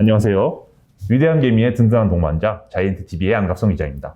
안녕하세요. 위대한 개미의 든든한 동반자 자이언트TV의 안갑성 기자입니다.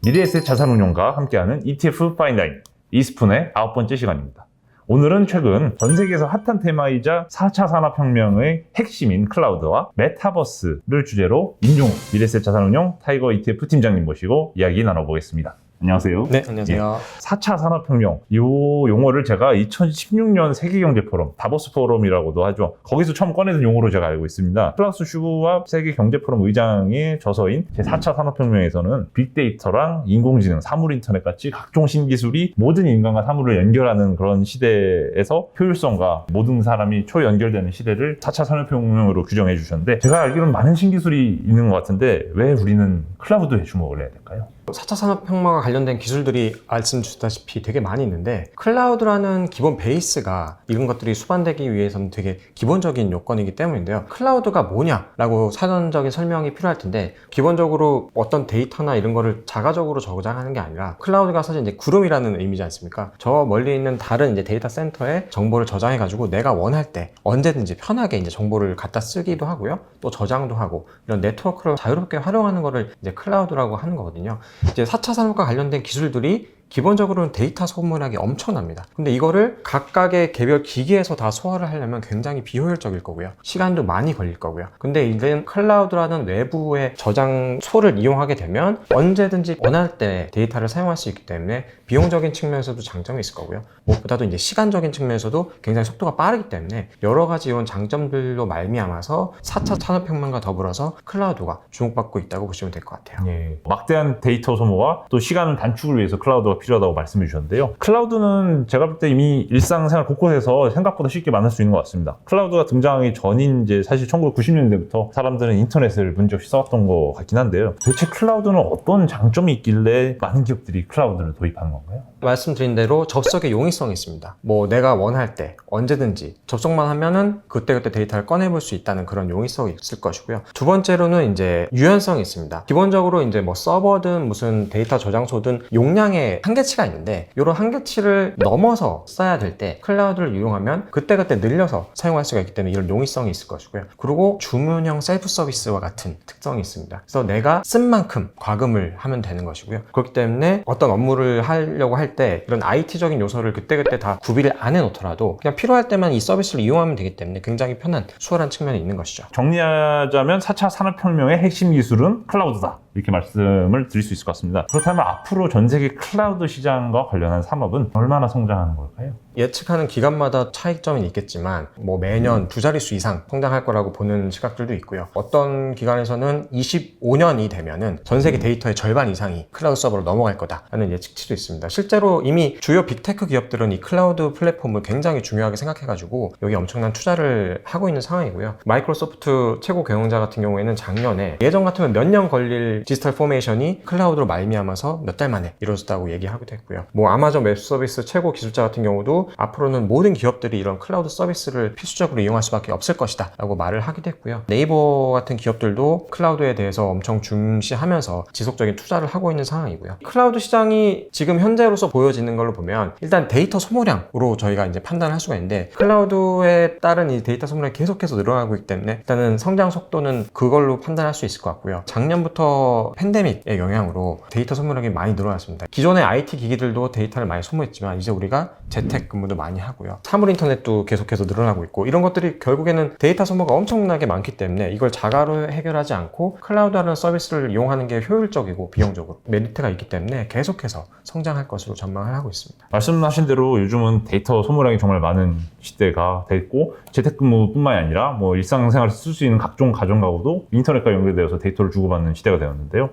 미래에셋 자산운용과 함께하는 ETF 파인다인 이스푼의 9번째 시간입니다. 오늘은 최근 전 세계에서 핫한 테마이자 4차 산업혁명의 핵심인 클라우드와 메타버스를 주제로 임종욱 미래에셋 자산운용 타이거 ETF 팀장님 모시고 이야기 나눠보겠습니다. 안녕하세요. 네, 안녕하세요. 4차 산업혁명, 이 용어를 제가 2016년 세계경제포럼, 다보스 포럼이라고도 하죠. 거기서 처음 꺼내는 용어로 제가 알고 있습니다. 클라우스 슈브와 세계경제포럼 의장의 저서인 제4차 산업혁명에서는 빅데이터랑 인공지능, 사물인터넷 같이 각종 신기술이 모든 인간과 사물을 연결하는 그런 시대에서 효율성과 모든 사람이 초연결되는 시대를 4차 산업혁명으로 규정해 주셨는데, 제가 알기로는 많은 신기술이 있는 것 같은데 왜 우리는 클라우드에 주목을 해야 될까요? 4차 산업혁명과 관련된 기술들이 말씀 주셨다시피 되게 많이 있는데, 클라우드라는 기본 베이스가 이런 것들이 수반되기 위해서는 되게 기본적인 요건이기 때문인데요. 클라우드가 뭐냐라고 사전적인 설명이 필요할 텐데, 기본적으로 어떤 데이터나 이런 거를 자가적으로 저장하는 게 아니라, 클라우드가 사실 이제 구름이라는 의미지 않습니까? 저 멀리 있는 다른 이제 데이터 센터에 정보를 저장해가지고 내가 원할 때 언제든지 편하게 이제 정보를 갖다 쓰기도 하고요. 또 저장도 하고, 이런 네트워크를 자유롭게 활용하는 거를 이제 클라우드라고 하는 거거든요. 이제 4차 산업과 관련된 기술들이 기본적으로는 데이터 소모량이 엄청납니다. 근데 이거를 각각의 개별 기기에서 다 소화를 하려면 굉장히 비효율적일 거고요. 시간도 많이 걸릴 거고요. 근데 이제 클라우드라는 외부의 저장소를 이용하게 되면 언제든지 원할 때 데이터를 사용할 수 있기 때문에 비용적인 측면에서도 장점이 있을 거고요. 무엇보다도 이제 시간적인 측면에서도 굉장히 속도가 빠르기 때문에 여러 가지 이런 장점들로 말미암아서 4차 산업혁명과 더불어서 클라우드가 주목받고 있다고 보시면 될 것 같아요. 막대한 데이터 소모와 또 시간 단축을 위해서 클라우드가 필요하다고 말씀해 주셨는데요. 클라우드는 제가 볼 때 이미 일상생활 곳곳에서 생각보다 쉽게 만날 수 있는 것 같습니다. 클라우드가 등장하기 전인 이제 사실 1990년대부터 사람들은 인터넷을 문제없이 써왔던 것 같긴 한데요. 도대체 클라우드는 어떤 장점이 있길래 많은 기업들이 클라우드를 도입하는 건가요? 말씀드린 대로 접속의 용이성이 있습니다. 뭐 내가 원할 때 언제든지 접속만 하면은 그때그때 데이터를 꺼내볼 수 있다는 그런 용이성이 있을 것이고요. 두 번째로는 이제 유연성이 있습니다. 기본적으로 이제 뭐 서버든 무슨 데이터 저장소든 용량의 한계치가 있는데, 이런 한계치를 넘어서 써야 될 때 클라우드를 이용하면 그때그때 늘려서 사용할 수가 있기 때문에 이런 용이성이 있을 것이고요. 그리고 주문형 셀프 서비스와 같은 특성이 있습니다. 그래서 내가 쓴 만큼 과금을 하면 되는 것이고요. 그렇기 때문에 어떤 업무를 하려고 할 때 이런 IT적인 요소를 그때그때 다 구비를 안 해놓더라도 그냥 필요할 때만 이 서비스를 이용하면 되기 때문에 굉장히 편한, 수월한 측면이 있는 것이죠. 정리하자면 4차 산업혁명의 핵심 기술은 클라우드다, 이렇게 말씀을 드릴 수 있을 것 같습니다. 그렇다면 앞으로 전 세계 클라우드 시장과 관련한 산업은 얼마나 성장하는 걸까요? 예측하는 기간마다 차이점이 있겠지만 뭐 매년 두 자릿수 이상 성장할 거라고 보는 시각들도 있고요. 어떤 기관에서는 25년이 되면은 전 세계 데이터의 절반 이상이 클라우드 서버로 넘어갈 거다라는 예측치도 있습니다. 실제로 이미 주요 빅테크 기업들은 이 클라우드 플랫폼을 굉장히 중요하게 생각해가지고 여기 엄청난 투자를 하고 있는 상황이고요. 마이크로소프트 최고 경영자 같은 경우에는 작년에 예전 같으면 몇 년 걸릴 디지털 포메이션이 클라우드로 말미암아서 몇 달 만에 이루어졌다고 얘기하기도 했고요. 뭐 아마존 웹 서비스 최고 기술자 같은 경우도 앞으로는 모든 기업들이 이런 클라우드 서비스를 필수적으로 이용할 수밖에 없을 것이다 라고 말을 하기도 했고요. 네이버 같은 기업들도 클라우드에 대해서 엄청 중시하면서 지속적인 투자를 하고 있는 상황이고요. 클라우드 시장이 지금 현재로서 보여지는 걸로 보면 일단 데이터 소모량으로 저희가 이제 판단할 수가 있는데, 클라우드에 따른 이 데이터 소모량이 계속해서 늘어나고 있기 때문에 일단은 성장 속도는 그걸로 판단할 수 있을 것 같고요. 작년부터 팬데믹의 영향으로 데이터 소모량이 많이 늘어났습니다. 기존의 IT 기기들도 데이터를 많이 소모했지만 이제 우리가 재택근무도 많이 하고요. 사물인터넷도 계속해서 늘어나고 있고, 이런 것들이 결국에는 데이터 소모가 엄청나게 많기 때문에 이걸 자가로 해결하지 않고 클라우드라는 서비스를 이용하는 게 효율적이고 비용적으로 메리트가 있기 때문에 계속해서 성장할 것으로 전망을 하고 있습니다. 말씀하신 대로 요즘은 데이터 소모량이 정말 많은 시대가 됐고, 재택근무뿐만이 아니라 뭐 일상생활에서 쓸 수 있는 각종 가정가구도 인터넷과 연결되어서 데이터를 주고받는 시대가 되었는데요.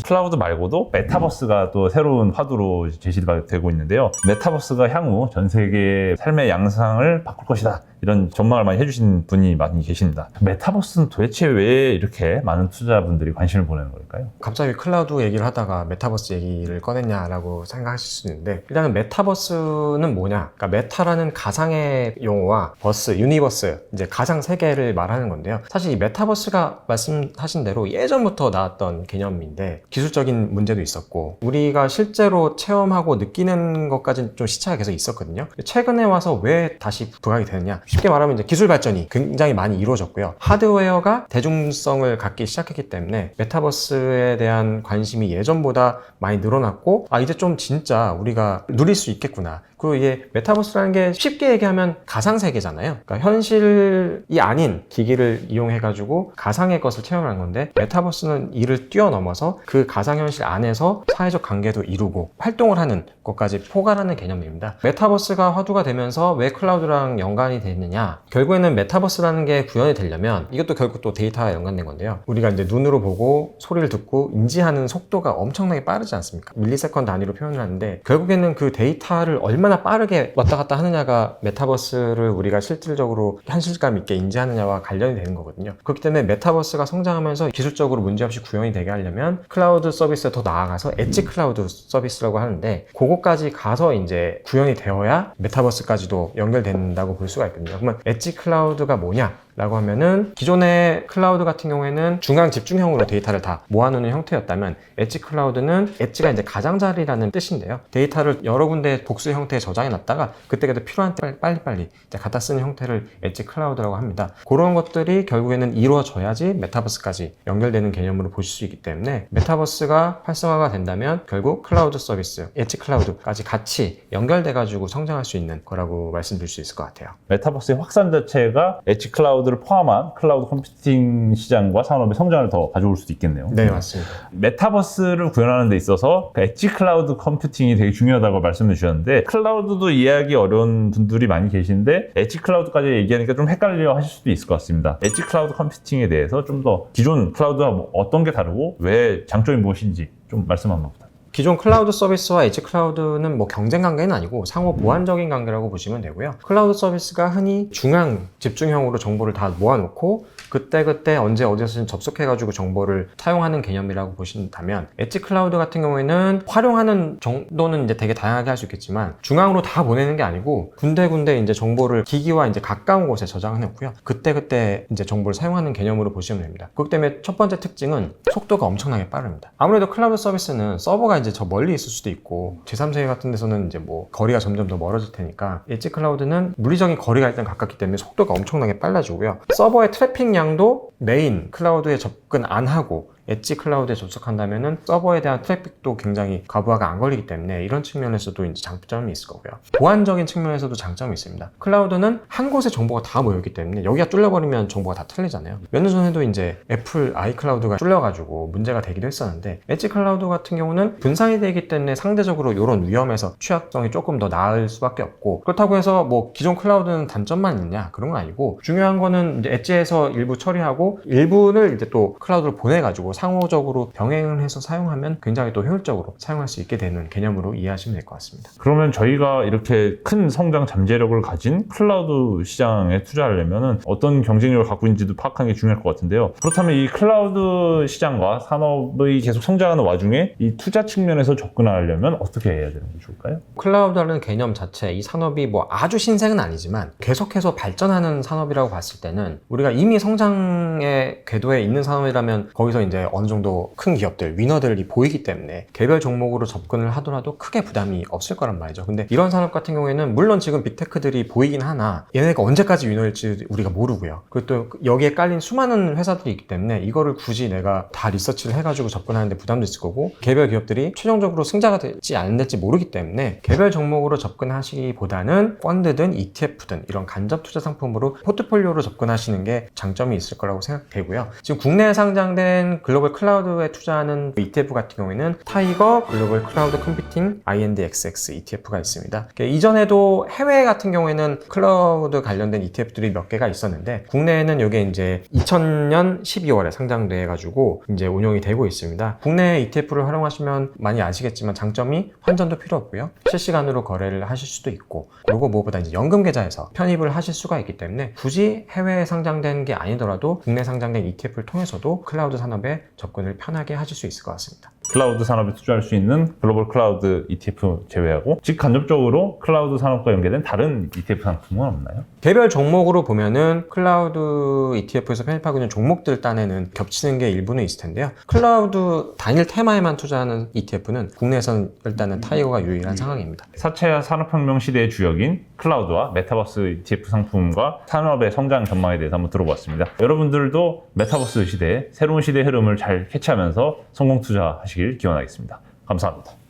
클라우드 말고도 메타버스가 또 새로운 화두로 제시가 되고 있는데요. 메타버스가 향후 전 세계의 삶의 양상을 바꿀 것이다, 이런 전망을 많이 해주신 분이 많이 계십니다. 메타버스는 도대체 왜 이렇게 많은 투자분들이 관심을 보내는 걸까요? 갑자기 클라우드 얘기를 하다가 메타버스 얘기를 꺼냈냐라고 생각하실 수 있는데, 일단은 메타버스는 뭐냐? 그러니까 메타라는 가상의 용어와 버스, 유니버스, 이제 가상 세계를 말하는 건데요. 사실 이 메타버스가 말씀하신 대로 예전부터 나왔던 개념인데, 기술적인 문제도 있었고 우리가 실제로 체험하고 느끼는 것까지는 좀 시차가 계속 있었거든요. 최근에 와서 왜 다시 부각이 되느냐? 쉽게 말하면 이제 기술 발전이 굉장히 많이 이루어졌고요. 하드웨어가 대중성을 갖기 시작했기 때문에 메타버스에 대한 관심이 예전보다 많이 늘어났고 이제 좀 진짜 우리가 누릴 수 있겠구나. 그리고 이게 메타버스라는 게 쉽게 얘기하면 가상세계잖아요. 그러니까 현실이 아닌 기기를 이용해가지고 가상의 것을 체험하는 건데 메타버스는 이를 뛰어넘어서 그 가상현실 안에서 사회적 관계도 이루고 활동을 하는 것까지 포괄하는 개념입니다. 메타버스가 화두가 되면서 왜 클라우드랑 연관이 됐느냐? 결국에는 메타버스라는 게 구현이 되려면 이것도 결국 또 데이터와 연관된 건데요. 우리가 이제 눈으로 보고 소리를 듣고 인지하는 속도가 엄청나게 빠르지 않습니까? 밀리세컨드 단위로 표현을 하는데 결국에는 그 데이터를 얼마나 빠르게 왔다 갔다 하느냐가 메타버스를 우리가 실질적으로 현실감 있게 인지하느냐와 관련이 되는 거거든요. 그렇기 때문에 메타버스가 성장하면서 기술적으로 문제없이 구현이 되게 하려면 클라우드 서비스에 더 나아가서 엣지 클라우드 서비스라고 하는데 그거까지 가서 이제 구현이 되어야 메타버스까지도 연결된다고 볼 수가 있거든요. 그러면 엣지 클라우드가 뭐냐? 라고 하면은 기존의 클라우드 같은 경우에는 중앙 집중형으로 데이터를 다 모아놓는 형태였다면 엣지 클라우드는 엣지가 이제 가장자리라는 뜻인데요. 데이터를 여러 군데 복수 형태에 저장해 놨다가 그때그때 필요한 때 빨리빨리 이제 갖다 쓰는 형태를 엣지 클라우드라고 합니다. 그런 것들이 결국에는 이루어져야지 메타버스까지 연결되는 개념으로 보실 수 있기 때문에 메타버스가 활성화가 된다면 결국 클라우드 서비스, 엣지 클라우드까지 같이 연결돼 가지고 성장할 수 있는 거라고 말씀드릴 수 있을 것 같아요. 메타버스의 확산 자체가 엣지 클라우드를 포함한 클라우드 컴퓨팅 시장과 산업의 성장을 더 가져올 수도 있겠네요. 네, 맞습니다. 메타버스를 구현하는 데 있어서 엣지 클라우드 컴퓨팅이 되게 중요하다고 말씀해 주셨는데 클라우드도 이해하기 어려운 분들이 많이 계신데 엣지 클라우드까지 얘기하니까 좀 헷갈려 하실 수도 있을 것 같습니다. 엣지 클라우드 컴퓨팅에 대해서 좀 더 기존 클라우드와 어떤 게 다르고 왜 장점이 무엇인지 좀 말씀 한번 부탁드립니다. 기존 클라우드 서비스와 엣지 클라우드는 뭐 경쟁 관계는 아니고 상호 보완적인 관계라고 보시면 되고요. 클라우드 서비스가 흔히 중앙 집중형으로 정보를 다 모아놓고 그때그때 언제 어디서 접속해가지고 정보를 사용하는 개념이라고 보신다면 엣지 클라우드 같은 경우에는 활용하는 정도는 이제 되게 다양하게 할 수 있겠지만 중앙으로 다 보내는 게 아니고 군데군데 이제 정보를 기기와 이제 가까운 곳에 저장해 놓고요. 그때그때 이제 정보를 사용하는 개념으로 보시면 됩니다. 그렇기 때문에 첫 번째 특징은 속도가 엄청나게 빠릅니다. 아무래도 클라우드 서비스는 서버가 이제 저 멀리 있을 수도 있고 제3세계 같은 데서는 이제 뭐 거리가 점점 더 멀어질 테니까 엣지 클라우드는 물리적인 거리가 일단 가깝기 때문에 속도가 엄청나게 빨라지고요. 서버의 트래픽 양도 메인 클라우드에 접근 안 하고 엣지 클라우드에 접속한다면은 서버에 대한 트래픽도 굉장히 과부하가 안 걸리기 때문에 이런 측면에서도 이제 장점이 있을 거고요. 보안적인 측면에서도 장점이 있습니다. 클라우드는 한 곳에 정보가 다 모여있기 때문에 여기가 뚫려버리면 정보가 다 틀리잖아요. 몇 년 전에도 이제 애플 아이클라우드가 뚫려가지고 문제가 되기도 했었는데 엣지 클라우드 같은 경우는 분산이 되기 때문에 상대적으로 이런 위험에서 취약성이 조금 더 나을 수밖에 없고 그렇다고 해서 뭐 기존 클라우드는 단점만 있냐 그런 건 아니고 중요한 거는 이제 엣지에서 일부 처리하고 일부를 이제 또 클라우드로 보내가지고 상호적으로 병행을 해서 사용하면 굉장히 또 효율적으로 사용할 수 있게 되는 개념으로 이해하시면 될 것 같습니다. 그러면 저희가 이렇게 큰 성장 잠재력을 가진 클라우드 시장에 투자하려면 어떤 경쟁력을 갖고 있는지도 파악하는 게 중요할 것 같은데요. 그렇다면 이 클라우드 시장과 산업이 계속 성장하는 와중에 이 투자 측면에서 접근하려면 어떻게 해야 되는 게 좋을까요? 클라우드라는 개념 자체, 이 산업이 뭐 아주 신생은 아니지만 계속해서 발전하는 산업이라고 봤을 때는 우리가 이미 성장의 궤도에 있는 산업이라면 거기서 이제 어느 정도 큰 기업들, 위너들이 보이기 때문에 개별 종목으로 접근을 하더라도 크게 부담이 없을 거란 말이죠. 근데 이런 산업 같은 경우에는 물론 지금 빅테크들이 보이긴 하나 얘네가 언제까지 위너일지 우리가 모르고요. 그리고 또 여기에 깔린 수많은 회사들이 있기 때문에 이거를 굳이 내가 다 리서치를 해가지고 접근하는데 부담도 있을 거고 개별 기업들이 최종적으로 승자가 될지 안 될지 모르기 때문에 개별 종목으로 접근하시기보다는 펀드든 ETF든 이런 간접 투자 상품으로 포트폴리오로 접근하시는 게 장점이 있을 거라고 생각되고요. 지금 국내에 상장된 글로벌 클라우드에 투자하는 ETF 같은 경우에는 타이거 글로벌 클라우드 컴퓨팅 INDXX ETF가 있습니다. 이전에도 해외 같은 경우에는 클라우드 관련된 ETF들이 몇 개가 있었는데 국내에는 이게 이제 2000년 12월에 상장돼 가지고 이제 운영이 되고 있습니다. 국내 ETF를 활용하시면 많이 아시겠지만 장점이 환전도 필요 없고요. 실시간으로 거래를 하실 수도 있고 그리고 무엇보다 이제 연금 계좌에서 편입을 하실 수가 있기 때문에 굳이 해외에 상장된 게 아니더라도 국내 상장된 ETF를 통해서도 클라우드 산업에 접근을 편하게 하실 수 있을 것 같습니다. 클라우드 산업에 투자할 수 있는 글로벌 클라우드 ETF 제외하고 직간접적으로 클라우드 산업과 연계된 다른 ETF 상품은 없나요? 개별 종목으로 보면은 클라우드 ETF에서 편입하고 있는 종목들 딴에는 겹치는 게 일부는 있을 텐데요. 클라우드 단일 테마에만 투자하는 ETF는 국내에서는 일단은 타이거가 유일한 상황입니다. 4차 산업혁명 시대의 주역인 클라우드와 메타버스 ETF 상품과 산업의 성장 전망에 대해서 한번 들어봤습니다. 여러분들도 메타버스 시대, 새로운 시대의 흐름을 잘 캐치하면서 성공 투자하시길 기원하겠습니다. 감사합니다.